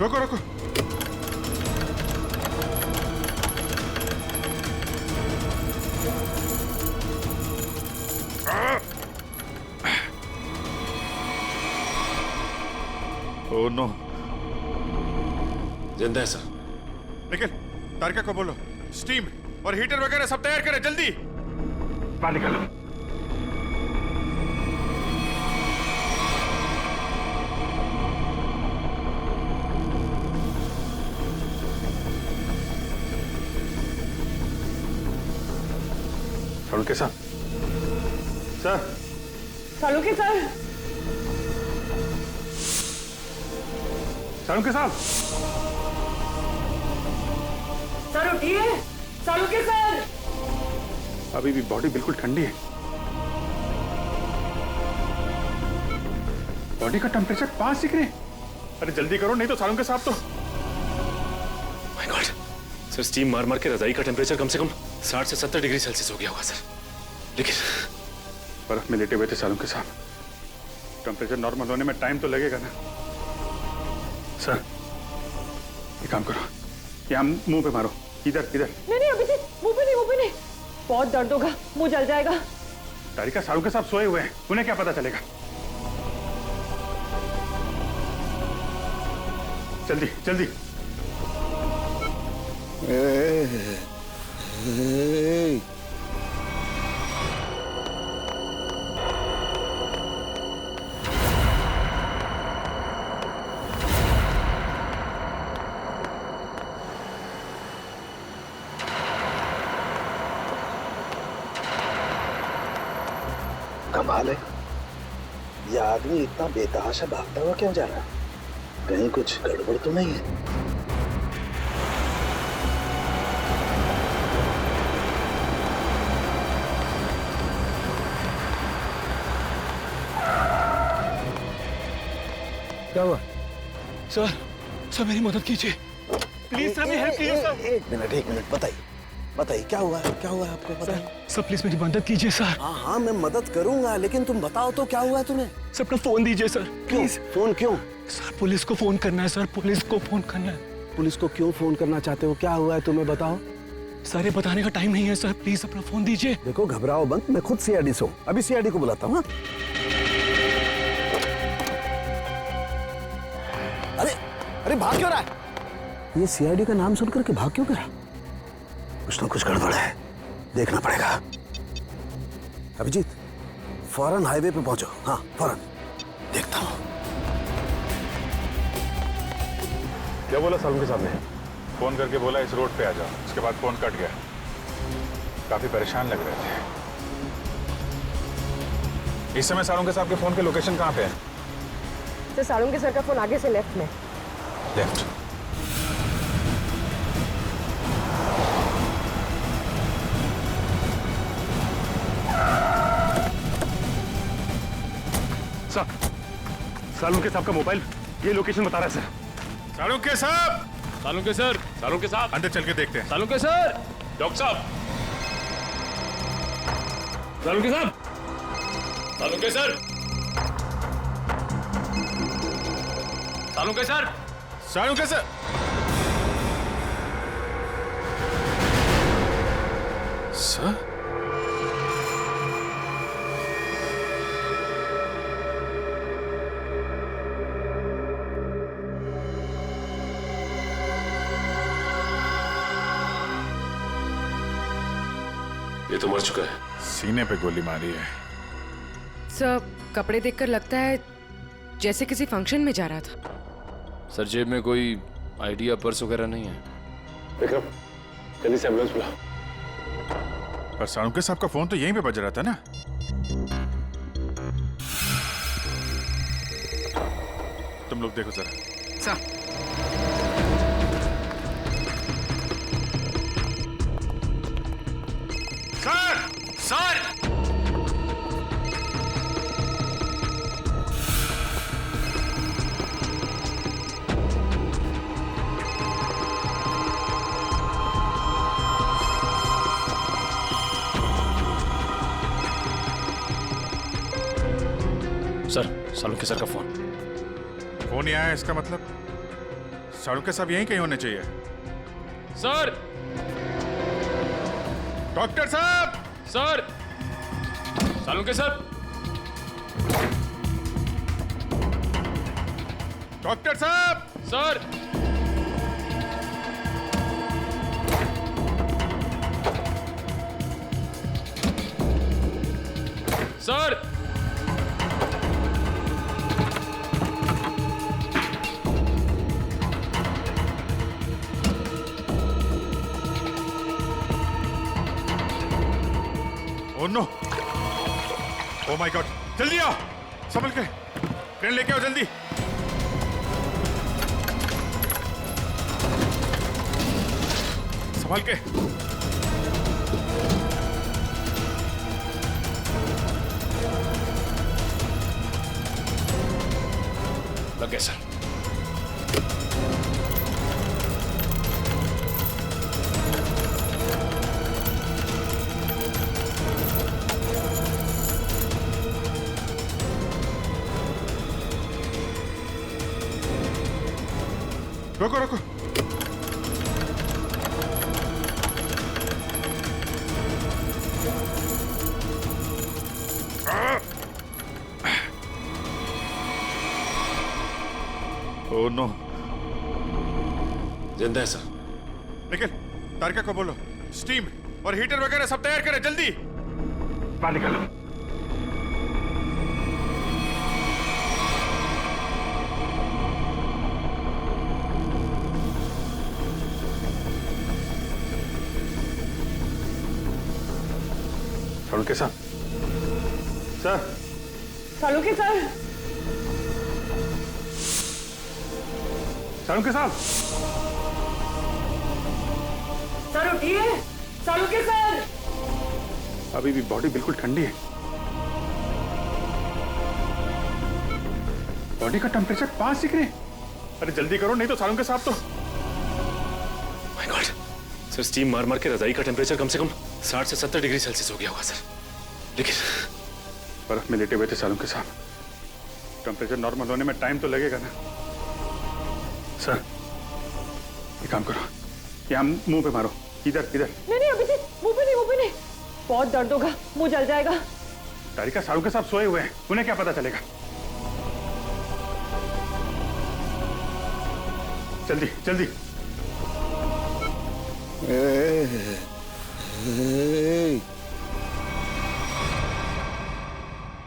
रुको रुको। Oh no. जिंदा है सर। निखिल, तारिका को बोलो स्टीम और हीटर वगैरह सब तैयार करें जल्दी। बाहर निकालो। सालुंके साहब। सर। सालुंके सर। सालुंके साहब। सर उठिए। सालुंके सर। अभी भी बॉडी बिल्कुल ठंडी है। बॉडी का टेम्परेचर 5 डिग्री। अरे जल्दी करो नहीं तो सालुंके साहब तो। माय गॉड सर, स्टीम मार मार के रजाई का टेम्परेचर कम से कम 60 से 70 डिग्री सेल्सियस हो गया होगा सर। लेकिन बर्फ में लेटे हुए थे सालुंके साहब। टेम्परेचर नॉर्मल होने में टाइम तो लगेगा ना। सर एक काम करो, यहाँ मुंह पे मारो। इधर इधर। नहीं अभिजीत, मुंह पे नहीं। बहुत दर्द होगा, मुंह जल जाएगा। तारिका, सालुंके साहब सोए हुए हैं, उन्हें क्या पता चलेगा। जल्दी जल्दी। कमाल है, ये आदमी इतना बेतहाशा भागता हुआ क्यों जा रहा है? कहीं कुछ गड़बड़ तो नहीं है? क्या हुआ? सर मेरी मदद कीजिए प्लीज सर, मेरी हेल्प कीजिए सर। एक मिनट बताइए क्या हुआ है आपको? बताइए सर प्लीज मेरी मदद कीजिए सर। हाँ मैं मदद करूंगा, लेकिन तुम बताओ तो क्या हुआ है तुम्हें? सर अपना फोन दीजिए सर प्लीज। फोन क्यों? सर पुलिस को फोन करना है सर, पुलिस को फोन करना है। पुलिस को क्यों फोन करना चाहते हो? क्या हुआ है तुम्हें बताओ। सर ये बताने का टाइम नहीं है सर, प्लीज अपना फोन दीजिए। देखो घबराओ मत, मैं खुद सीआईडी से हूँ, अभी सीआईडी को बुलाता हूँ। अरे भाग क्यों रहा है? ये सीआईडी का नाम सुनकर के भाग क्यों गया? कुछ ना कुछ गड़बड़ है, देखना पड़ेगा। अभिजीत फौरन हाईवे पे पहुंचो। हाँ फौरन, देखता हूँ। क्या बोला सालुंके साहब ने? फोन करके बोला इस रोड पे आ जाओ, उसके बाद फोन कट गया। काफी परेशान लग रहे थे। इस समय सालुंके साहब के फोन के लोकेशन कहाँ पे है? तो सालुंके सर का फोन आगे से लेफ्ट में। लेफ्ट। सर सालुंके साहब का मोबाइल ये लोकेशन बता रहा है सर। सालुंके साहब। सालुंके सर, सालुंके साहब अंदर चल के देखते हैं। सालुंके सर, डॉक्टर साहब, सालुंके साहब, Salunke sir, Salunke sir, Salunke sir. Sir ये तो मर चुका है। सीने पे गोली मारी है। सर कपड़े देखकर लगता है जैसे किसी फंक्शन में जा रहा था। सर जेब में कोई आईडी या पर्स वगैरह नहीं है। विक्रम जल्दी से एम्बुलेंस बुला। पर सालुंके साहब का फोन तो यहीं पे बज रहा था ना। तुम लोग देखो जरा। Sir sir sir Salunke sir का फोन। फोन ही आया, इसका मतलब साड़ू साहब यहीं कहीं होने चाहिए। सर, डॉक्टर साहब, सर, सालुंके सर, डॉक्टर साहब, sir, sir, oh no, oh my god, जल्दी आओ, संभल के, ट्रेन लेके आओ जल्दी। संभल के। लग गया सर। रोको रोको। ओह नो, जिंदा है सर। निखिल, तारिका को बोलो स्टीम और हीटर वगैरह सब तैयार करें जल्दी। बाहर निकालो। सालुंके साहब, सर, सालुंके सर, सालुंके साहब, सर उठिए, सालुंके सर। अभी भी बॉडी बिल्कुल ठंडी है। बॉडी का टेम्परेचर 5 डिग्री। अरे जल्दी करो, नहीं तो सालुंके साहब तो। माय गॉड, सर स्टीम मार मार के रजाई का टेम्परेचर कम से कम 60 से 70 डिग्री सेल्सियस हो गया होगा सर। लेकिन बर्फ में लेटे हुए थे सालुंके साहब, टेम्परेचर नॉर्मल होने में टाइम तो लगेगा ना। सर, एक काम करो, यहाँ मुंह पे मारो, इधर इधर। नहीं अभी मुंह पे नहीं, मुंह पे नहीं, बहुत दर्द होगा, मुंह जल जाएगा। तारिका, सालुंके साहब सोए हुए हैं, उन्हें क्या पता चलेगा। जल्दी जल्दी।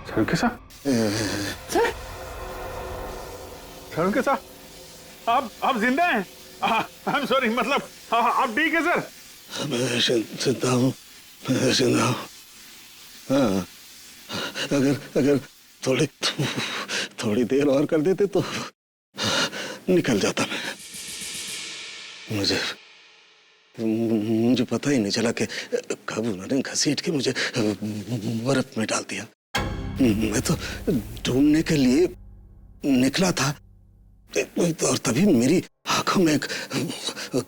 सालुंके साहब, सर, सालुंके साहब, आप जिंदा हैं? आई एम सॉरी, मतलब आप ठीक है सर? मैं जिंदा हूँ, मैं जिंदा हूँ। हाँ, अगर थोड़ी देर और कर देते तो निकल जाता मैं। मुझे पता ही नहीं चला कि कब उन्होंने घसीट के मुझे बर्फ में डाल दिया। मैं तो ढूंढने के लिए निकला था और तभी मेरी आंखों में एक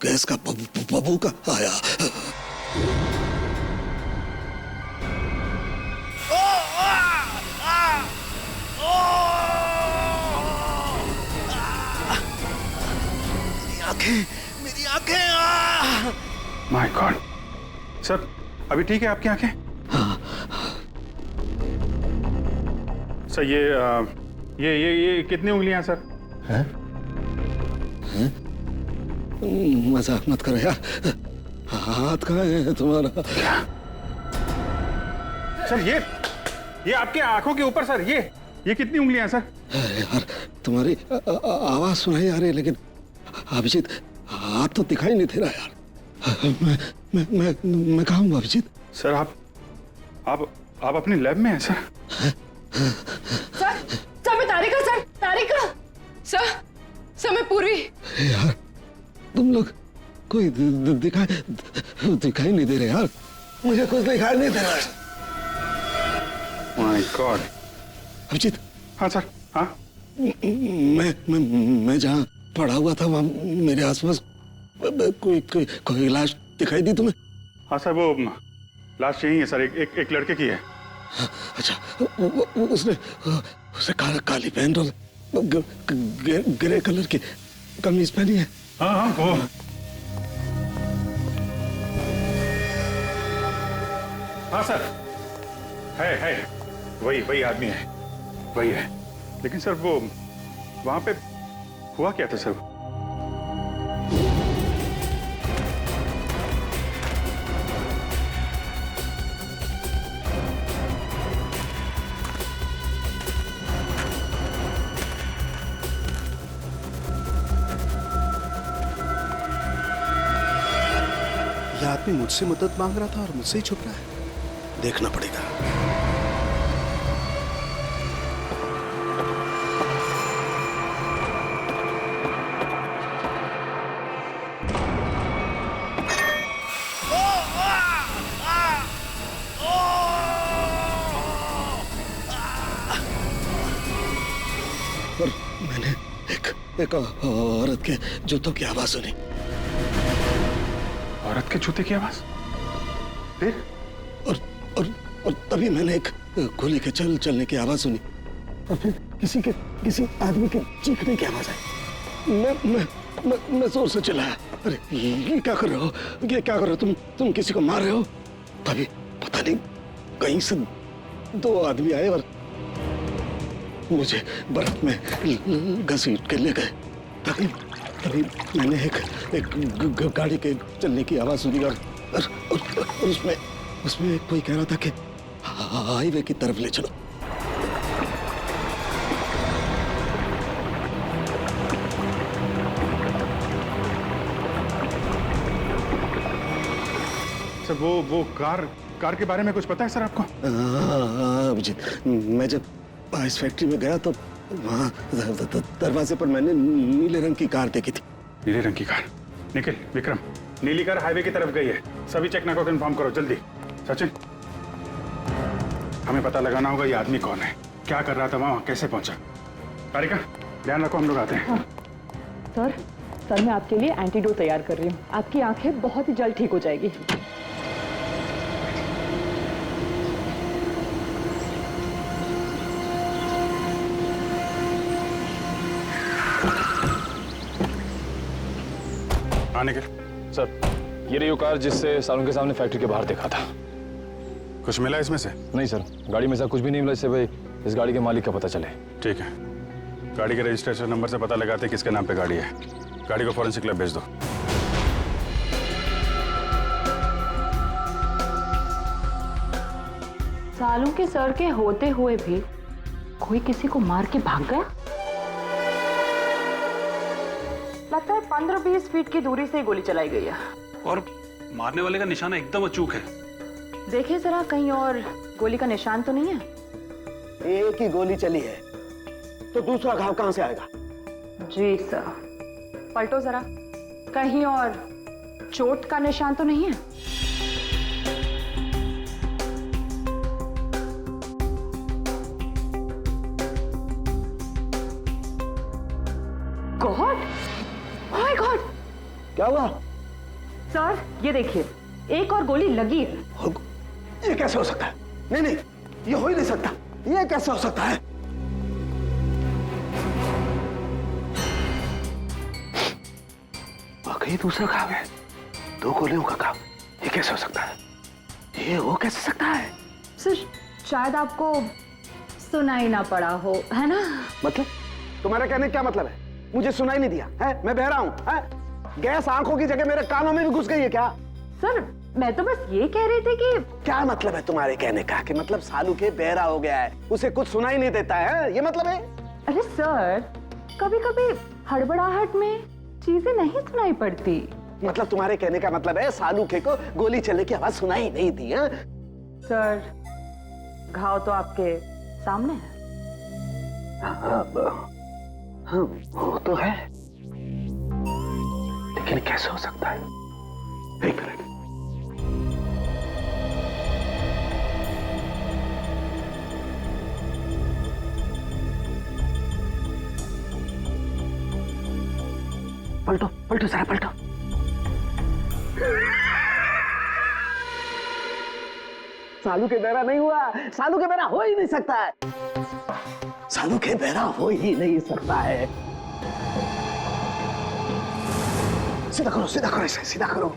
गैस का बबूका आया। मेरी आंखें। माय गॉड, सर अभी ठीक है आपकी आंखें? सर ये कितनी उंगलियां सर? हैं? मजाक मत करो यार, हाथ कहाँ है तुम्हारा? सर ये आपके आंखों के ऊपर सर, ये कितनी उंगलियां सर? अरे यार, तुम्हारी आवाज सुनाई आ रही है, लेकिन अभिजीत हाथ तो दिखाई नहीं दे रहा यार। मैं कहाँ हूँ अभिजीत? सर आप अपनी लैब में हैं सर? सर मैं तारिका, सर तारिका। सर मैं पूरी। यार तुम लोग कोई दिखाई नहीं दे रहे यार, मुझे कुछ दिखाई नहीं दे रहा है। My god. अभिजीत। हाँ सर, हाँ। मैं जहाँ पड़ा हुआ था वहाँ मेरे आसपास कोई लाश दिखाई दी तुम्हें? हाँ सर, वो लाश यही है सर, एक लड़के की है। अच्छा, उसने काली पैंट और ग्रे कलर की कमीज पहनी है? हाँ हाँ वो हाँ सर है वही आदमी है, वही है। लेकिन सर वो वहां पे हुआ क्या था सर? यह आदमी मुझसे मदद मांग रहा था और मुझसे ही छुप रहा है। देखना पड़ेगा। और मैंने एक औरत के जूतों की आवाज सुनी। औरत के जूते की आवाज? फिर? और तभी मैंने एक गोली के चलने की आवाज सुनी और फिर किसी आदमी के चीखने की आवाज आई। मैं जोर से चिल्लाया, अरे ये क्या कर रहे हो, ये क्या कर रहे हो तुम किसी को मार रहे हो? तभी पता नहीं कहीं से दो आदमी आए और मुझे बर्फ में घसीट के ले गए। तभी मैंने एक गाड़ी के चलने की आवाज सुनी और उसमें कोई कह रहा था कि हाईवे की तरफ ले चलो। सर वो कार के बारे में कुछ पता है सर आपको? अभिजीत, मैं जब आइस फैक्ट्री में गया तो वहाँ दरवाजे पर मैंने नीले रंग की कार देखी थी। नीले रंग की कार? निखिल, विक्रम, नीली कार हाईवे की तरफ गई है। सभी चेक नाका को इन्फॉर्म करो जल्दी। सचिन, हमें पता लगाना होगा ये आदमी कौन है, क्या कर रहा था वहाँ, कैसे पहुंचा। कारिका, ध्यान रखो, हम लोग आते हैं। हाँ। सर मैं आपके लिए एंटीडोट तैयार कर रही हूँ। आपकी आंखें बहुत ही जल्द ठीक हो जाएगी। आने के सर, ये रही वो कार जिससे सालों के सामने फैक्ट्री के बाहर देखा था। कुछ मिला इसमें से? नहीं सर, गाड़ी में से कुछ भी नहीं मिला इससे भाई इस गाड़ी के मालिक का पता चले। ठीक है, गाड़ी के रजिस्ट्रेशन नंबर से पता लगाते हैं किसके नाम पे गाड़ी है। गाड़ी को फॉरेंसिक लैब भेज दो। सालों के सर के होते हुए भी कोई किसी को मार के भाग गया। लगता है 15-20 फीट की दूरी से गोली चलाई गई है और मारने वाले का निशाना एकदम अचूक है। देखिए जरा, कहीं और गोली का निशान तो नहीं है? एक ही गोली चली है तो दूसरा घाव कहां से आएगा? जी सर। पलटो जरा, कहीं और चोट का निशान तो नहीं है? गॉड, माय गॉड, क्या हुआ? सर ये देखिए, एक और गोली लगी है। ये कैसे हो सकता है? नहीं, ये हो ही नहीं सकता। ये कैसे हो सकता है? वाकई दूसरा घाव है, 2 गोलियों का घाव। ये कैसे हो सकता है? ये हो कैसे सकता है? सर शायद आपको सुनाई ना पड़ा हो, है ना? मतलब तुम्हारा कहने क्या मतलब है? मुझे सुनाई नहीं दिया है? मैं बहरा हूं है? गैस आंखों की जगह मेरे कानों में भी घुस गई है क्या? सर मैं तो बस ये कह रही थी कि क्या मतलब है तुम्हारे कहने का? कि मतलब सालू के बहरा हो गया है, उसे कुछ सुनाई नहीं देता है, ये मतलब है? अरे सर, कभी कभी हड़बड़ाहट में चीजें नहीं सुनाई पड़ती। मतलब तुम्हारे कहने का मतलब है सालूके को गोली चलने की आवाज सुनाई नहीं दी है? सर घाव तो आपके सामने है। हाँ, वो तो है, लेकिन कैसे हो सकता है? एक मिनट। पलटो जरा, पलटो। सालू के बहरा नहीं हुआ। सालू के बहरा हो ही नहीं सकता है। सालू के बहरा हो ही नहीं सकता है। सीधा करो इसे, सीधा करो।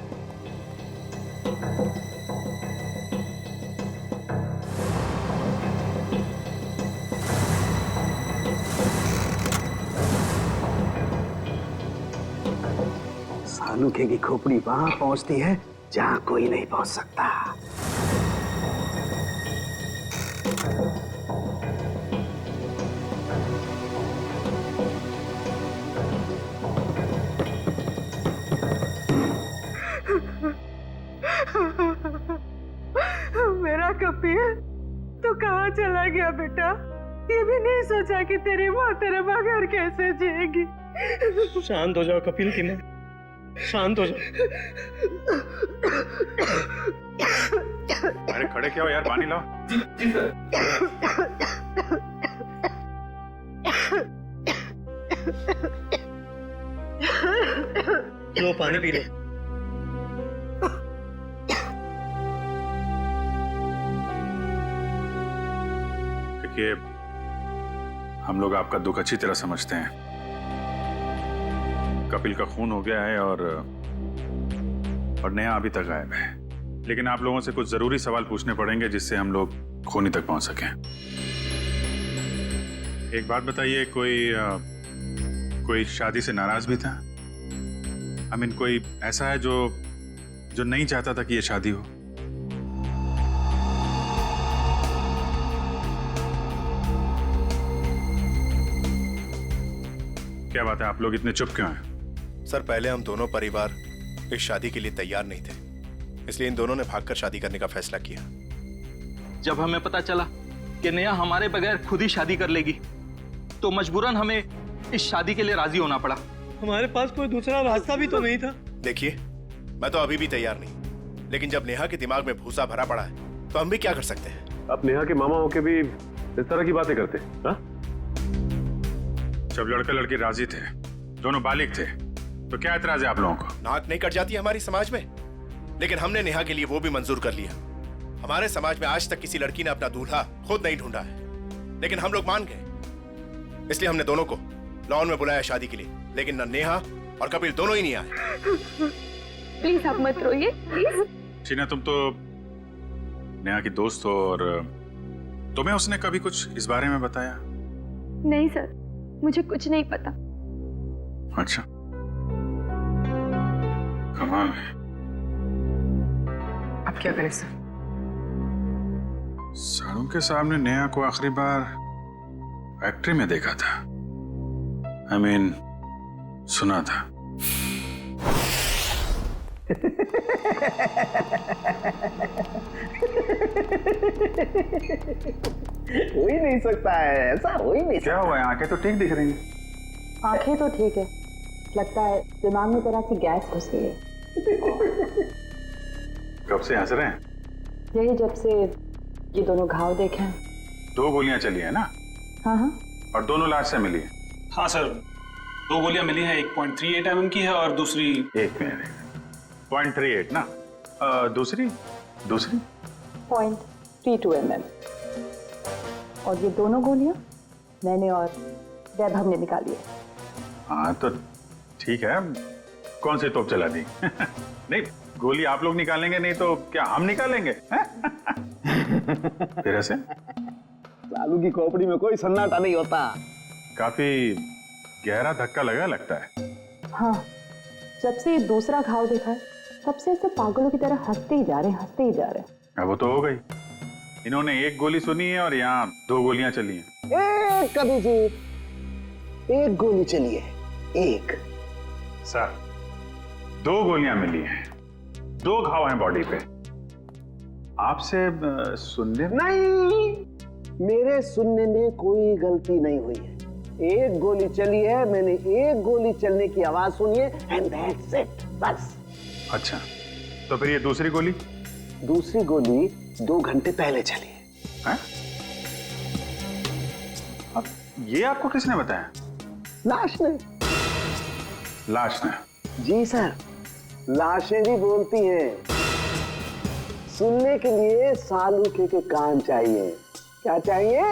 सालूके की खोपड़ी वहां पहुंचती है जहां कोई नहीं पहुंच सकता। मेरा कपिल, तू कहाँ चला गया बेटा? ये भी नहीं सोचा कि तेरी माँ तेरे बगैर कैसे जिएगी। शांत हो जाओ कपिल की माँ, शांत हो जाओ। अरे खड़े क्या हो यार, पानी लाओ। जी सर। लो पानी पी लो। देखिए, हम लोग आपका दुख अच्छी तरह समझते हैं। कपिल का खून हो गया है और नेहा अभी तक गायब है, लेकिन आप लोगों से कुछ जरूरी सवाल पूछने पड़ेंगे जिससे हम लोग खूनी तक पहुंच सकें। एक बात बताइए, कोई शादी से नाराज भी था? आई मीन कोई ऐसा है जो नहीं चाहता था कि ये शादी हो? क्या बात है, आप लोग इतने चुप क्यों हैं? सर, पहले हम दोनों परिवार इस शादी के लिए तैयार नहीं थे, इसलिए इन दोनों ने भागकर शादी करने का फैसला किया। जब हमें पता चला कि नेहा हमारे बगैर खुद ही शादी कर लेगी, तो मजबूरन हमें इस शादी के लिए राजी होना पड़ा। हमारे पास कोई दूसरा रास्ता भी तो नहीं था। देखिए, मैं तो अभी भी तैयार नहीं, लेकिन जब नेहा के दिमाग में भूसा भरा पड़ा है तो हम भी क्या कर सकते हैं। आप नेहा के मामा होके भी इस तरह की बातें करते हैं? हाँ? जब लड़का लड़की राजी थे, दोनों बालिग थे, तो क्या एतराज है आप लोगों को? नाक नहीं कट जाती हमारी समाज में, लेकिन हमने नेहा के लिए वो भी मंजूर कर लिया। हमारे समाज में आज तक किसी लड़की ने अपना दूल्हा खुद नहीं ढूंढा है, लेकिन हम लोग मान गए, इसलिए हमने दोनों को लॉन में बुलाया शादी के लिए, लेकिन न नेहा और कपिल दोनों ही नहीं आए। प्लीज आप मत रोइए, प्लीज। टीना, तुम तो नेहा की दोस्त हो, और तुम्हें उसने कभी कुछ इस बारे में बताया? नहीं सर, मुझे कुछ नहीं पता। अच्छा, कमाल है। अब क्या करें सर? सालुंके साहब ने नेहा को आखिरी बार फैक्ट्री में देखा था। आई मीन सुना था। हो ही नहीं सकता है, ऐसा हो ही नहीं क्या हुआ है? आंखें तो ठीक दिख रही हैं। आंखें तो ठीक है, लगता है दिमाग में तरह की गैस घुस गई है। कब से हंस रहे हैं? यही जब से ये दोनों घाव देखे हैं। 2 गोलियां चली है ना? हाँ हाँ। और दोनों लाश से मिली है? हाँ सर, 2 गोलियां मिली हैं, 1.38 mm की है और दूसरी 1.38 ना? दूसरी 0.32 mm। और ये दोनों गोलियां मैंने और वैभव ने निकाली है। हाँ तो ठीक है, कौन सी तोप चला दी? नहीं, गोली आप लोग निकालेंगे नहीं तो क्या हम निकालेंगे? फिर ऐसे सालू की खोपड़ी में कोई सन्नाटा नहीं होता। काफी गहरा धक्का लगा लगता है। हाँ, जब से ये दूसरा घाव देखा है तब से ऐसे पागलों की तरह हंसते ही जा रहे हैं। अब वो तो हो गई, इन्होंने 1 गोली सुनी है और यहाँ 2 गोलियां चली हैं। कभी जी 1 गोली चली है, 1। सर, 2 गोलियां मिली हैं, 2 घाव हैं बॉडी पे। आपसे सुनने नहीं, मेरे सुनने में कोई गलती नहीं हुई है। 1 गोली चली है, मैंने 1 गोली चलने की आवाज सुनी है, एंड दैट्स इट, बस। अच्छा, तो फिर ये दूसरी गोली? दूसरी गोली 2 घंटे पहले चली है। हैं? अब ये आपको किसने बताया? लाश ने। लाश ने? जी सर, लाशें भी बोलती हैं। सुनने के लिए सालुके के कान चाहिए। क्या चाहिए?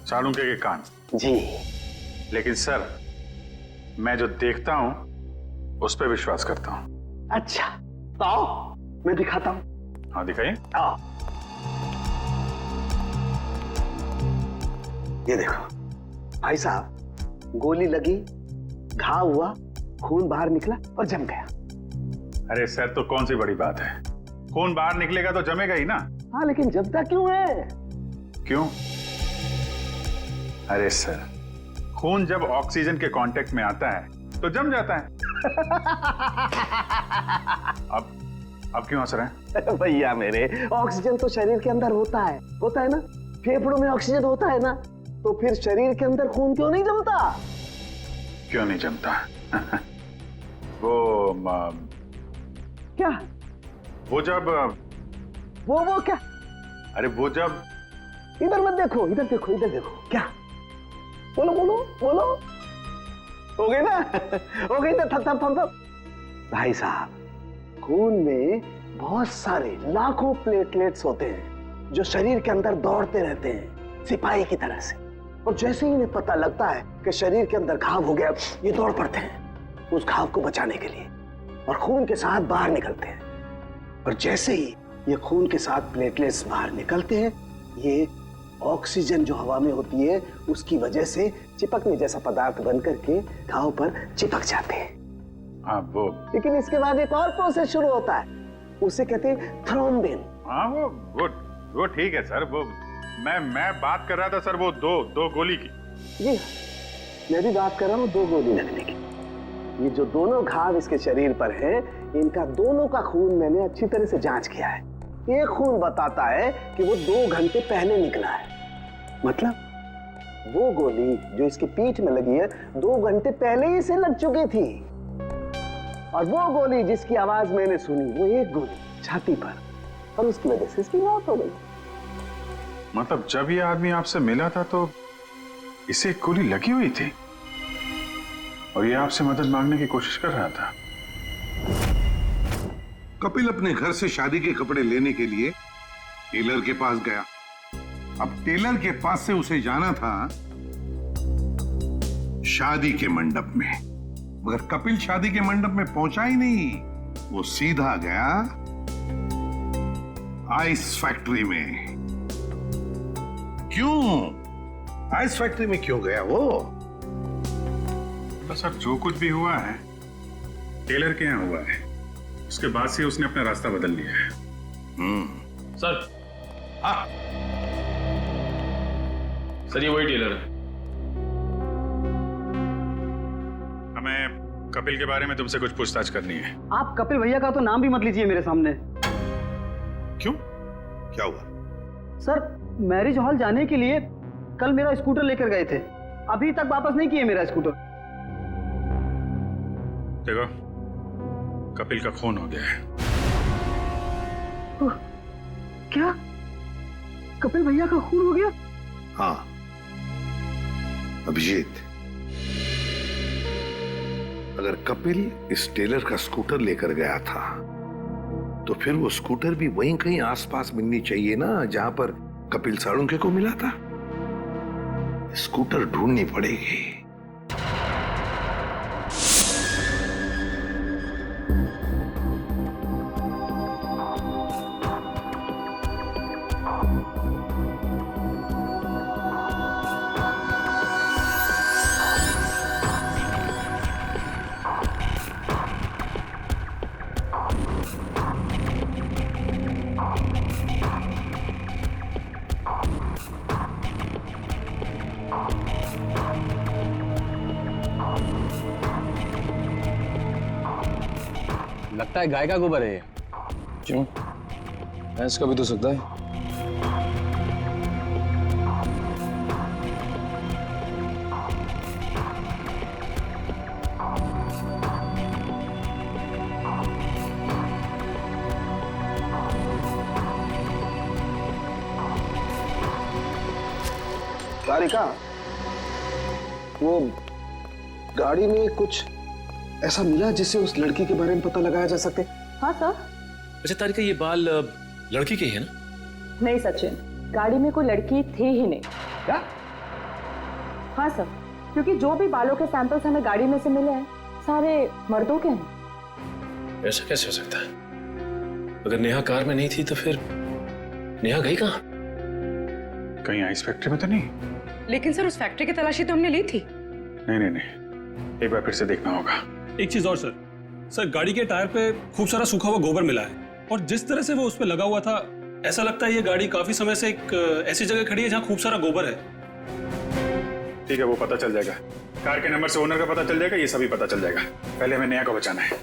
सालुके के कान? जी। लेकिन सर, मैं जो देखता हूं उस पर विश्वास करता हूँ। अच्छा तो आओ मैं दिखाता हूँ। हाँ दिखाइए। आओ ये देखो भाई साहब, गोली लगी, घाव हुआ, खून बाहर निकला और जम गया। अरे सर तो कौन सी बड़ी बात है, खून बाहर निकलेगा तो जमेगा ही ना। हाँ लेकिन जमता क्यों है? क्यों? अरे सर, खून जब ऑक्सीजन के कांटेक्ट में आता है तो जम जाता है। अब क्यों हंस रहे हैं? भैया मेरे, ऑक्सीजन तो शरीर के अंदर होता है ना? फेफड़ों में ऑक्सीजन होता है ना, तो फिर शरीर के अंदर खून क्यों नहीं जमता? क्यों नहीं जमता? वो क्या? वो जब वो क्या? अरे वो जब, इधर मत देखो, इधर देखो, इधर देखो। क्या? बोलो बोलो बोलो। हो गई ना? हो गई ना? थप। भाई साहब, खून में बहुत सारे लाखों प्लेटलेट्स होते हैं जो शरीर के अंदर दौड़ते रहते हैं सिपाही की तरह से, और जैसे ही इन्हें पता लगता है कि शरीर के अंदर घाव हो गया, ये दौड़ पड़ते हैं उस घाव को बचाने के लिए और खून के साथ बाहर निकलते हैं। और जैसे ही ये खून के साथ प्लेटलेट्स बाहर निकलते हैं, ये ऑक्सीजन जो हवा में होती है उसकी वजह से चिपकने जैसा पदार्थ बनकर के घाव पर चिपक जाते हैं। हाँ वो, लेकिन इसके बाद एक और प्रोसेस शुरू होता है, उसे कहते हैं थ्रोम्बिन। हाँ वो ठीक है सर। वो मैं बात कर रहा था सर, वो दो गोली की। जी मैं भी बात कर रहा हूँ 2 गोली लगने की। ये जो दोनों घाव इसके शरीर पर हैं, इनका दोनों का खून मैंने अच्छी तरह से जांच किया है। एक खून बताता है कि वो 2 घंटे पहले निकला है, मतलब वो गोली जो इसके पीठ में लगी है 2 घंटे पहले ही से लग चुकी थी। और वो गोली जिसकी आवाज मैंने सुनी, वो एक गोली छाती पर, और उसकी वजह से इसकी मौत हो गई। मतलब जब ये आदमी आपसे मिला था तो इसे गोली लगी हुई थी और ये आपसे मदद मांगने की कोशिश कर रहा था। कपिल अपने घर से शादी के कपड़े लेने के लिए टेलर के पास गया। अब टेलर के पास से उसे जाना था शादी के मंडप में, मगर कपिल शादी के मंडप में पहुंचा ही नहीं। वो सीधा गया आइस फैक्ट्री में। क्यों आइस फैक्ट्री में क्यों गया वो? तो सर जो कुछ भी हुआ है टेलर के यहाँ हुआ है, उसके बाद से उसने अपना रास्ता बदल लिया है। सर, हाँ सर ये वही टेलर है। हमें कपिल के बारे में तुमसे कुछ पूछताछ करनी है। आप कपिल भैया का तो नाम भी मत लीजिए मेरे सामने। क्यों, क्या हुआ? सर मैरिज हॉल जाने के लिए कल मेरा स्कूटर लेकर गए थे, अभी तक वापस नहीं किए मेरा स्कूटर। देखो कपिल का खून हो गया है। क्या? कपिल भैया का खून हो गया? हाँ अभिजीत, अगर कपिल इस टेलर का स्कूटर लेकर गया था तो फिर वो स्कूटर भी वहीं कहीं आसपास मिलनी चाहिए ना जहां पर कपिल साळुंखे को मिला था। स्कूटर ढूंढनी पड़ेगी। लगता है गाय का गोबर है ये। क्यों? भैंस का भी तो सकता है। सारिका, वो गाड़ी में कुछ ऐसा मिला जिससे उस लड़की के बारे में पता लगाया जा सके? हाँ सर। अच्छा तारिका, ये बाल लड़की के ही है ना? नहीं सचिन, गाड़ी में कोई लड़की थी ही नहीं। क्या? हाँ सर, क्योंकि जो भी बालों के सैंपल्स हमें गाड़ी में से मिले हैं सारे मर्दों के हैं। ऐसा कैसे हो सकता है? अगर नेहा कार में नहीं थी तो फिर नेहा गई कहाँ? कहीं आइस फैक्ट्री में तो नहीं? लेकिन सर उस फैक्ट्री की तलाशी तो हमने ली थी। नहीं नहीं नहीं, एक बार फिर से देखना होगा। एक चीज और सर, गाड़ी के टायर पे खूब सारा सूखा हुआ गोबर मिला है और जिस तरह से वो उस पे लगा हुआ था, ऐसा लगता है ये गाड़ी काफी समय से एक ऐसी जगह खड़ी है जहाँ खूब सारा गोबर है। ठीक है, वो पता चल जाएगा। कार के नंबर से ओनर का पता चल जाएगा, ये सभी पता चल जाएगा। पहले हमें नेहा को बचाना है।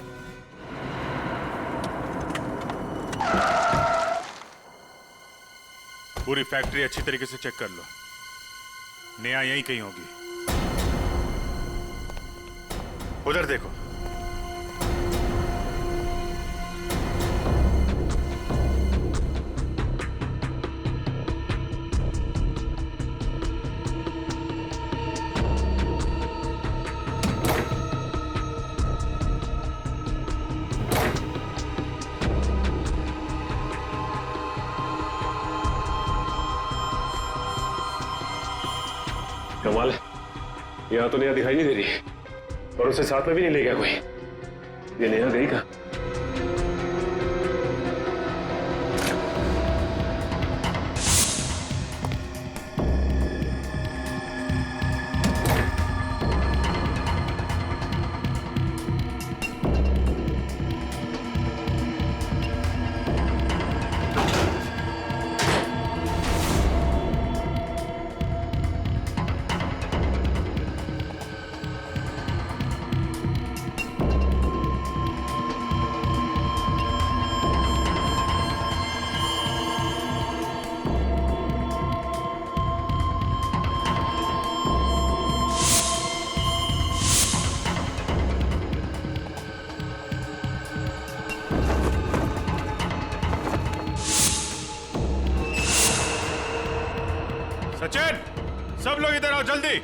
पूरी फैक्ट्री अच्छी तरीके से चेक कर लो, नेहा यहीं कहीं होगी। उधर देखो। कमाल है, यहाँ तो नेहा दिखाई नहीं दे रही है और उसे साथ में भी नहीं ले गया कोई। ये नेहा गई कहाँ? सचिन, सब लोग इधर आओ जल्दी।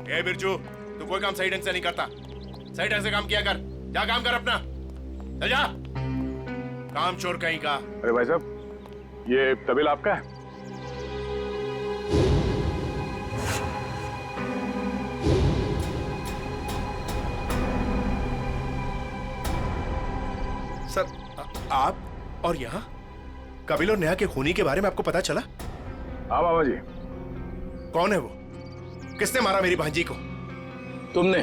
ए बिरजू, तू कोई काम सही ढंग से नहीं करता। सही ढंग से काम किया कर। जा काम कर अपना, चल जा। काम चोर कहीं का। अरे भाई साहब, ये तबेला आपका है? सर, आप और यहाँ कपिल और नेहा के खूनी के बारे में आपको पता चला? हाँ बाबा जी। कौन है वो? किसने मारा मेरी भांजी को? तुमने।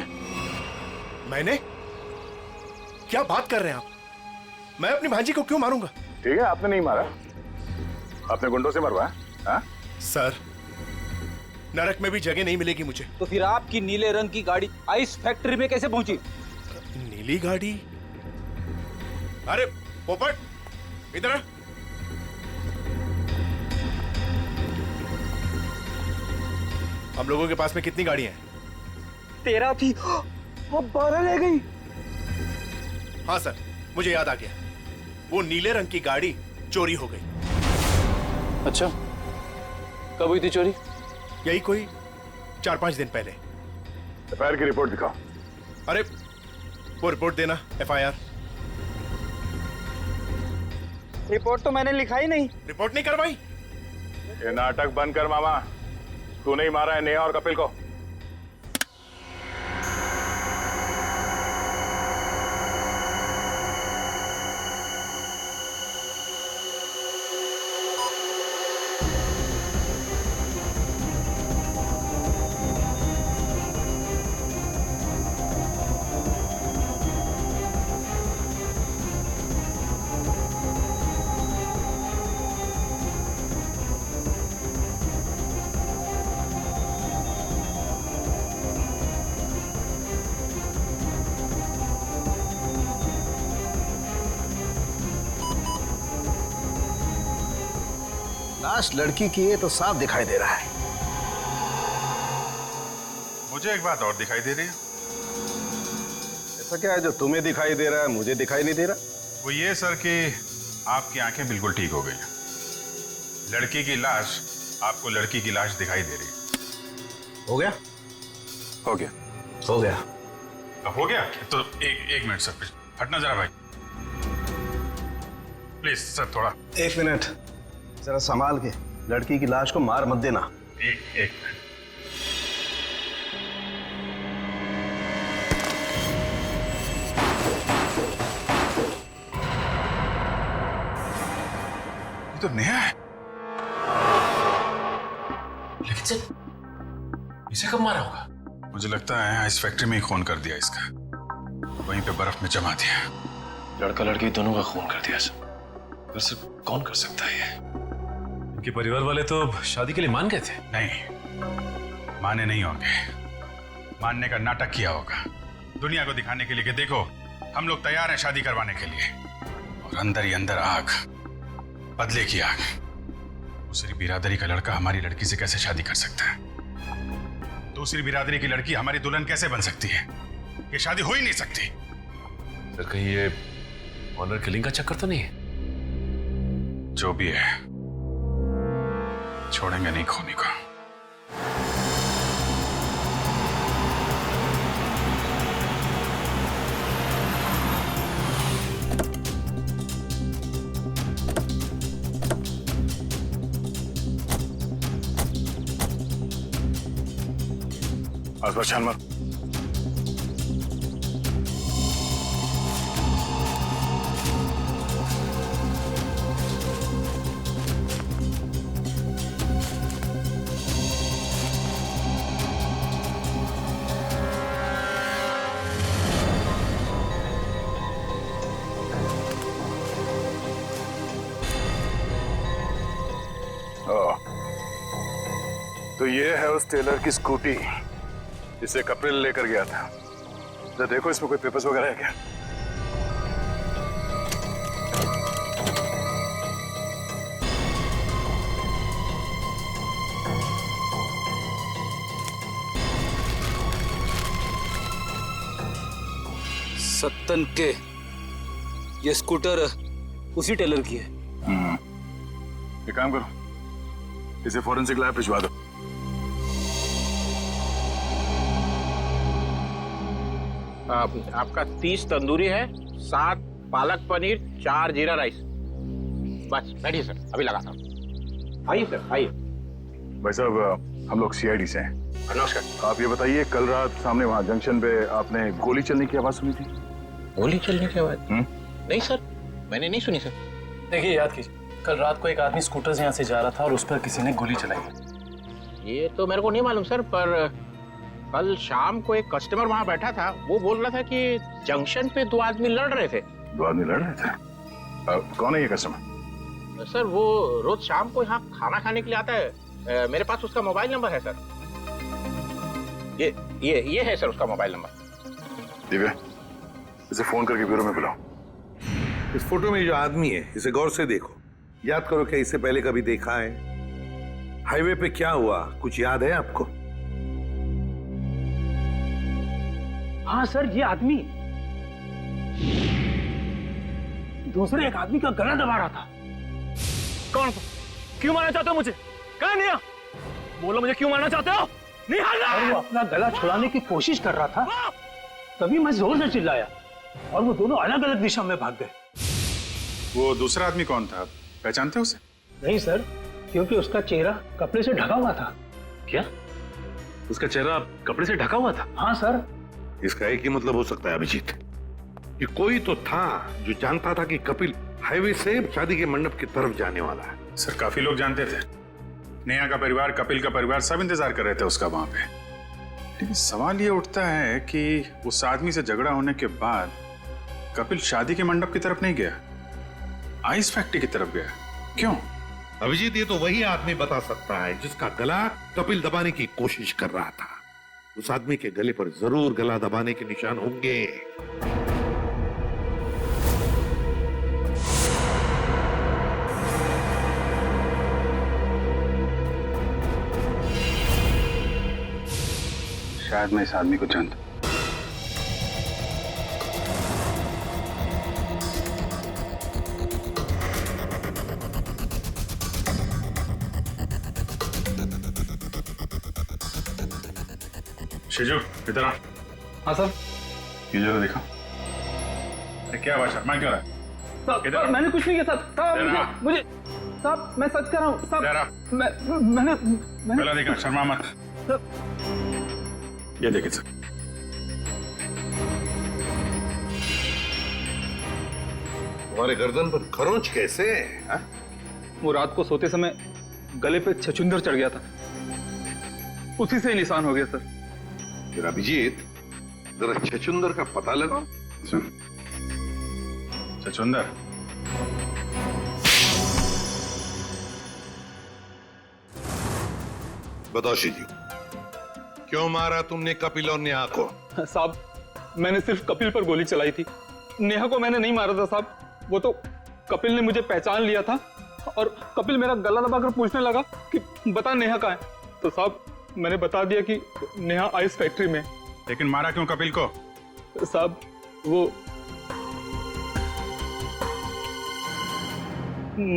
मैंने? क्या बात कर रहे हैं आप? मैं अपनी भांजी को क्यों मारूंगा? ठीक है, आपने नहीं मारा, आपने गुंडों से मरवाया। हाँ? सर, नरक में भी जगह नहीं मिलेगी मुझे। तो फिर आपकी नीले रंग की गाड़ी आइस फैक्ट्री में कैसे पहुंची? नीली गाड़ी? अरे पोपट, इधर आ। हम लोगों के पास में कितनी गाड़ियां हैं? 13 थी, अब 12 रह गई। हाँ सर, मुझे याद आ गया। वो नीले रंग की गाड़ी चोरी हो गई। अच्छा, कब हुई थी चोरी? यही कोई 4-5 दिन पहले। एफआईआर की रिपोर्ट दिखाओ। अरे वो रिपोर्ट देना, एफआईआर। रिपोर्ट तो मैंने लिखा ही नहीं। रिपोर्ट नहीं करवाई? ये नाटक बंद कर मामा। तूने ही मारा है नेहा और कपिल को। लाश लड़की की है तो साफ दिखाई दे रहा है। मुझे एक बात और दिखाई दे रही है। ऐसा क्या है जो तुम्हें दिखाई दे रहा है मुझे दिखाई नहीं दे रहा? वो ये सर कि आपकी आंखें बिल्कुल ठीक हो गई हैं। लड़की की लाश आपको लड़की की लाश दिखाई दे रही है। हो गया? हो गया। हो गया। अब हो गया तो एक मिनट सर, हटना जरा भाई, प्लीज सर थोड़ा। 1 मिनट जरा संभाल के, लड़की की लाश को मार मत देना। एक मिनट। ये तो नेहा है। लेकिन सर इसे कब मारा होगा? मुझे लगता है आइस फैक्ट्री में ही खून कर दिया इसका, वहीं पे बर्फ में जमा दिया। लड़का लड़की दोनों का खून कर दिया सर। पर सर कौन कर सकता है ये? इनके परिवार वाले तो शादी के लिए मान गए थे। नहीं, माने नहीं होंगे, मानने का नाटक किया होगा दुनिया को दिखाने के लिए कि देखो हम लोग तैयार हैं शादी करवाने के लिए। और अंदर ही अंदर आग, बदले की आग। दूसरी बिरादरी का लड़का हमारी लड़की से कैसे शादी कर सकता है? दूसरी बिरादरी की लड़की हमारी दुल्हन कैसे बन सकती है? ये शादी हो ही नहीं सकती। सर कहीं ये ऑनर किलिंग का चक्कर तो नहीं है? जो भी है छोड़ेंगे नहीं खूनी को। आसपास छान मार। तो ये है उस टेलर की स्कूटी जिसे कपिल लेकर गया था। तो देखो इसमें कोई पेपर्स वगैरह है क्या? सत्तन के ये स्कूटर उसी टेलर की है। एक काम करो, इसे फॉरेंसिक लैब भिजवा दो। आपका 30 तंदूरी है, 7 पालक पनीर, 4 जीरा राइस। बस बैठिए सर, अभी लगाता हूँ। आइए सर, आइए। भाई साहब हम लोग सीआईडी से हैं। नमस्कार। आप ये बताइए, कल रात सामने वहाँ जंक्शन पे आपने गोली चलने की आवाज सुनी थी? गोली चलने की आवाज? नहीं सर, मैंने नहीं सुनी सर। देखिए याद कीजिए, कल रात को एक आदमी स्कूटर से यहाँ से जा रहा था और उस पर किसी ने गोली चलाई। ये तो मेरे को नहीं मालूम सर, पर कल शाम को एक कस्टमर वहाँ बैठा था, वो बोल रहा था कि जंक्शन पे 2 आदमी लड़ रहे थे। 2 आदमी लड़ रहे थे? कौन है ये कस्टमर? सर वो रोज शाम को यहाँ खाना खाने के लिए आता है। मेरे पास उसका मोबाइल नंबर है सर। ये है सर उसका मोबाइल नंबर। दिव्या, इसे फोन करके ब्यूरो में बुलाओ। इस फोटो में जो आदमी है इसे गौर से देखो, याद करो क्या इसे पहले कभी देखा है? हाईवे पे क्या हुआ कुछ याद है आपको? हाँ सर, ये आदमी दूसरे एक आदमी का गला दबा रहा था। कौन? क्यों मारना चाहते हो मुझे? कहाँ निया? बोलो मुझे क्यों मारना चाहते हो? और वो अपना गला छुड़ाने की कोशिश कर रहा था, तभी मैं जोर से चिल्लाया और वो दोनों अलग अलग दिशा में भाग गए। वो दूसरा आदमी कौन था, पहचानते हो उसे? नहीं सर, क्योंकि उसका चेहरा कपड़े से ढका हुआ था। क्या? उसका चेहरा कपड़े से ढका हुआ था? हाँ सर। इसका एक ही मतलब हो सकता है अभिजीत, कि कोई तो था जो जानता था कि कपिल हाईवे से शादी के मंडप की तरफ जाने वाला है। सर काफी लोग जानते थे, नेहा का परिवार, कपिल का परिवार, सब इंतजार कर रहे थे उसका वहां पे। लेकिन सवाल ये उठता है कि उस आदमी से झगड़ा होने के बाद कपिल शादी के मंडप की तरफ नहीं गया, आइस फैक्ट्री की तरफ गया। क्यों? अभिजीत ये तो वही आदमी बता सकता है जिसका गला कपिल दबाने की कोशिश कर रहा था। उस आदमी के गले पर जरूर गला दबाने के निशान होंगे। शायद मैं इस आदमी को जानता हूं। शिजू इधर आ। हाँ सर। ये जरा दिखा। अरे क्या बात शर्मा क्यों रहा है? साहब मैंने कुछ नहीं किया साहब। मुझे साहब मैं सच कह रहा हूँ साहब। मैंने पहला देखा शर्मा मत। ये देखिए सर। तुम्हारे गर्दन पर खरोंच कैसे है? वो रात को सोते समय गले पे छछूंदर चढ़ गया था, उसी से निशान हो गया सर। फिर अभिजीत जरा छछुंदर का पता लगाओ। छछुंदर बताओ शिजू, क्यों मारा तुमने कपिल और नेहा को? साहब मैंने सिर्फ कपिल पर गोली चलाई थी, नेहा को मैंने नहीं मारा था साहब। वो तो कपिल ने मुझे पहचान लिया था और कपिल मेरा गला दबाकर पूछने लगा कि बता नेहा कहाँ है। तो साहब मैंने बता दिया कि नेहा आइस फैक्ट्री में। लेकिन मारा क्यों कपिल को? साहब वो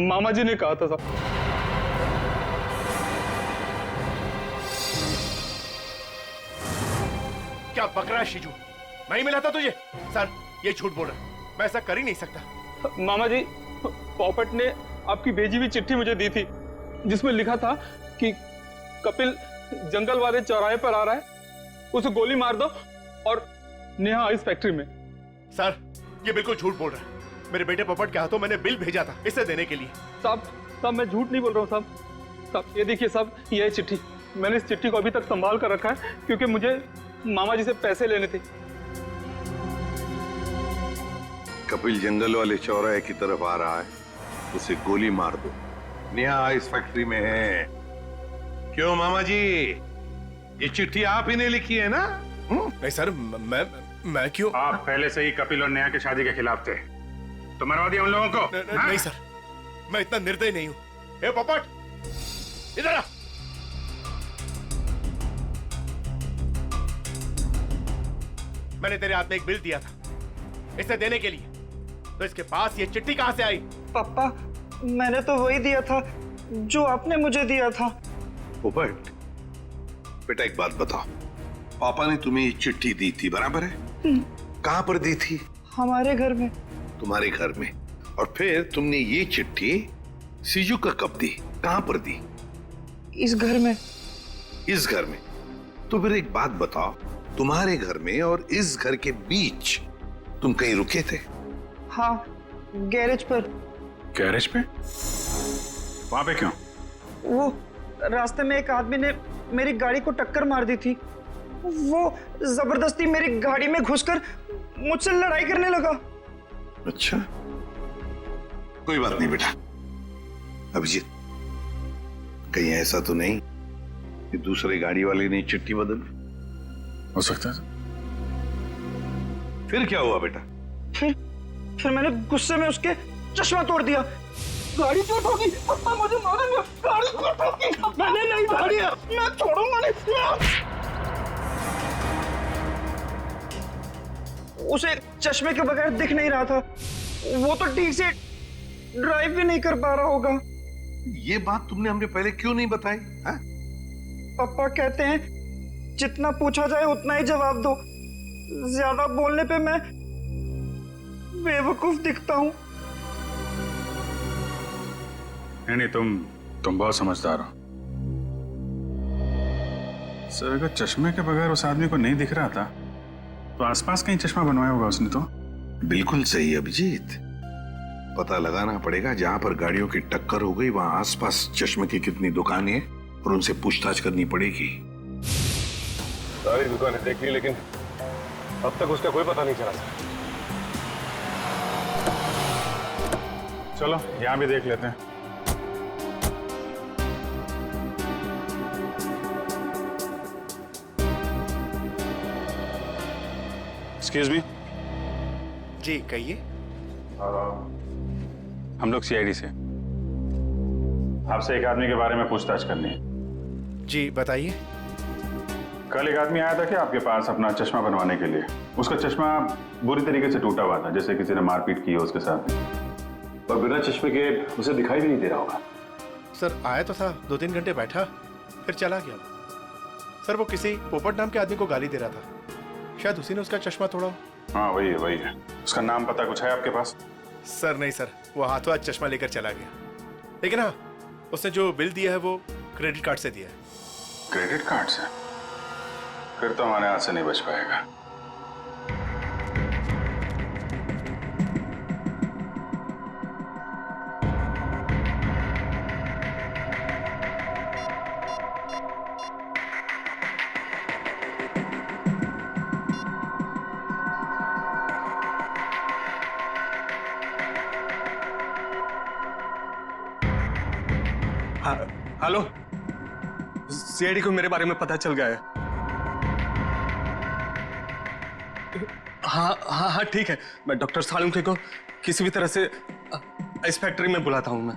मामा जी ने कहा था साहब। क्या बक रहा है शिजू? मैं ही मिला था तुझे? सर ये झूठ बोल रहा है, मैं ऐसा कर ही नहीं सकता। मामा जी पॉपट ने आपकी भेजी हुई चिट्ठी मुझे दी थी, जिसमें लिखा था कि कपिल जंगल वाले चौराहे पर आ रहा है, उसे गोली मार दो और नेहा आइस फैक्ट्री में। सर ये बिल्कुल झूठ बोल रहा है। मेरे बेटे पॉपट के हाथों मैंने बिल भेजा था इसे देने के लिए। साहब मैं झूठ नहीं बोल रहा हूँ साहब। साहब ये देखिए साहब, ये है चिट्ठी। मैंने इस चिट्ठी को अभी तक संभाल कर रखा है क्योंकि मुझे मामा जी से पैसे लेने थे। कपिल जंगल वाले चौराहे की तरफ आ रहा है, उसे गोली मार दो। नेहा आइस फैक्ट्री में है। क्यों मामा जी, ये चिट्ठी आप ही ने लिखी है ना? नहीं सर, मैं क्यों? आप पहले से ही कपिल और नेहा की शादी के खिलाफ थे, तो मरवा दिया उन लोगों को। नहीं सर, मैं इतना निर्दयी नहीं हूं। ए पोपट इधर आ। मैंने तेरे हाथ में एक बिल दिया था इसे देने के लिए, तो इसके पास ये चिट्ठी कहां से आई? पापा मैंने तो वही दिया था जो आपने मुझे दिया था। पोपट बेटा एक बात बताओ, पापा ने तुम्हें ये चिट्ठी दी थी बराबर है? कहां पर दी थी? हमारे घर में। तुम्हारे घर में? और फिर तुमने ये चिट्ठी सीजू का कब दी? कहां पर दी? इस घर में। इस घर में? तो फिर एक बात बताओ, तुम्हारे घर में और इस घर के बीच तुम कहीं रुके थे? हाँ, गैरेज पर। गैरेज पे? वहां पे क्यों? वो रास्ते में एक आदमी ने मेरी गाड़ी को टक्कर मार दी थी। वो जबरदस्ती मेरी गाड़ी में घुसकर मुझसे लड़ाई करने लगा। अच्छा, कोई बात नहीं बेटा। अभिजीत, कहीं ऐसा तो नहीं कि दूसरे गाड़ी वाले ने चिट्ठी बदल? हो सकता है। फिर क्या हुआ बेटा? फिर मैंने गुस्से में उसके चश्मा तोड़ दिया। गाड़ी क्यों ठोकी? पापा मुझे मारेंगे। गाड़ी क्यों ठोकी? मैंने नहीं मारी है, मैं छोड़ूंगा नहीं। उसे चश्मे के बगैर दिख नहीं रहा था, वो तो ठीक से ड्राइव भी नहीं कर पा रहा होगा। ये बात तुमने हमने पहले क्यों नहीं बताई? हाँ? पापा कहते हैं जितना पूछा जाए उतना ही जवाब दो, ज्यादा बोलने पे मैं बेवकूफ दिखता हूँ। नहीं, तुम बहुत समझदार हो सर। अगर चश्मे के बगैर उस आदमी को नहीं दिख रहा था तो आसपास कहीं चश्मा बनवाया होगा उसने। तो बिल्कुल सही अभिजीत, पता लगाना पड़ेगा जहां पर गाड़ियों की टक्कर हो गई वहां आसपास चश्मे की कितनी दुकानें हैं और उनसे पूछताछ करनी पड़ेगी। सारी दुकानें देख ली लेकिन अब तक उसका कोई पता नहीं चला सर। चलो यहां भी देख लेते हैं। Excuse me. जी कहिए। हम लोग सीआईडी से, आपसे एक आदमी के बारे में पूछताछ करनी है। जी बताइए। कल एक आदमी आया था क्या आपके पास अपना चश्मा बनवाने के लिए? उसका चश्मा बुरी तरीके से टूटा हुआ था, जैसे किसी ने मारपीट की हो उसके साथ, और बिना चश्मे के उसे दिखाई भी नहीं दे रहा होगा। सर आया तो था, 2-3 घंटे बैठा फिर चला गया। सर वो किसी पोपट नाम के आदमी को गाली दे रहा था, शायद उसी ने उसका चश्मा तोड़ा। हाँ वही है वही है। उसका नाम पता कुछ है आपके पास? सर नहीं सर, वो हाथों हाथ चश्मा लेकर चला गया, लेकिन हाँ उसने जो बिल दिया है वो क्रेडिट कार्ड से दिया है। क्रेडिट कार्ड से? फिर तो हमारे हाथ से नहीं बच पाएगा। हेलो, सीआईडी को मेरे बारे में पता चल गया है। हाँ ठीक है, मैं डॉक्टर सालुंके को किसी भी तरह से इस फैक्ट्री में बुलाता हूं मैं।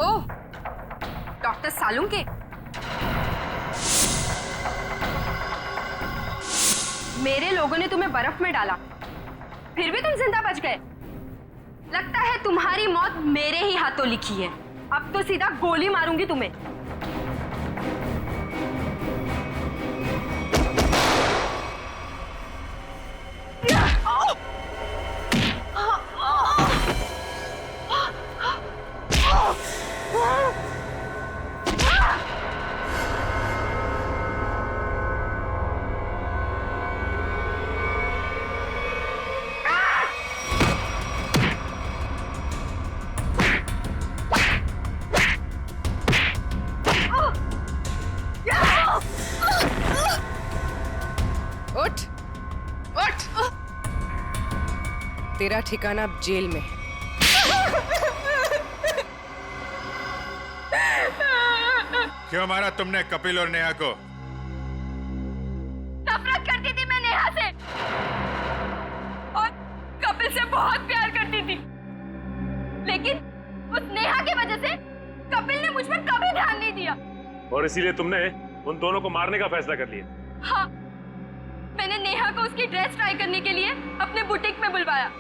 ओह, डॉक्टर सालुंके, मेरे लोगों ने तुम्हें बर्फ में डाला, फिर भी तुम जिंदा बच गए। लगता है तुम्हारी मौत मेरे ही हाथों लिखी है। अब तो सीधा गोली मारूंगी तुम्हें। उठ, उठ। तेरा ठिकाना अब जेल में है। क्यों मारा तुमने कपिल और नेहा को? नफरत करती थी मैं नेहा से और कपिल से बहुत प्यार करती थी, लेकिन उस नेहा की वजह से कपिल ने मुझ पर कभी ध्यान नहीं दिया, और इसीलिए तुमने उन दोनों को मारने का फैसला कर लिया। हाँ, मैंने नेहा को उसकी ड्रेस ट्राई करने के लिए अपने बुटीक में बुलवाया।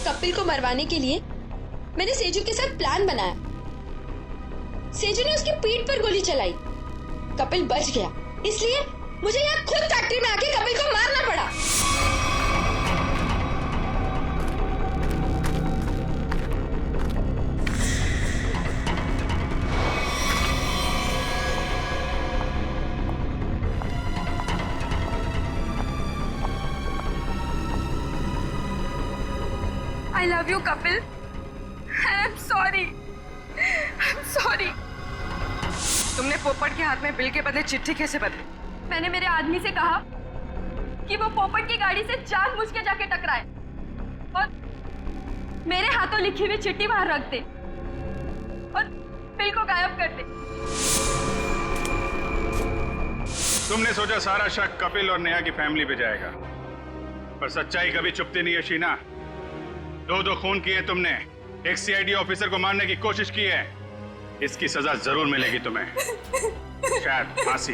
कपिल को मरवाने के लिए मैंने सेजू के साथ प्लान बनाया। सेजू ने उसकी पीठ पर गोली चलाई, कपिल बच गया, इसलिए मुझे यहाँ खुद फैक्ट्री में आके कपिल को मारना पड़ा। I love you, Kapil. I'm sorry. I'm sorry. तुमने पोपट के हाथ में बिल के बदले चिट्ठी कैसे बदली? मैंने मेरे आदमी से कहा कि वो पोपट की गाड़ी से जानबूझ के जाके टकराए और मेरे हाथों लिखी हुई चिट्ठी बाहर रख दे और बिल को गायब कर दे। तुमने सोचा सारा शक कपिल और नेहा की फैमिली पे जाएगा, पर सच्चाई कभी चुपती नहीं है शीना। दो खून किए तुमने, एक सीआईडी ऑफिसर को मारने की कोशिश की है, इसकी सजा जरूर मिलेगी तुम्हें, शायद फांसी।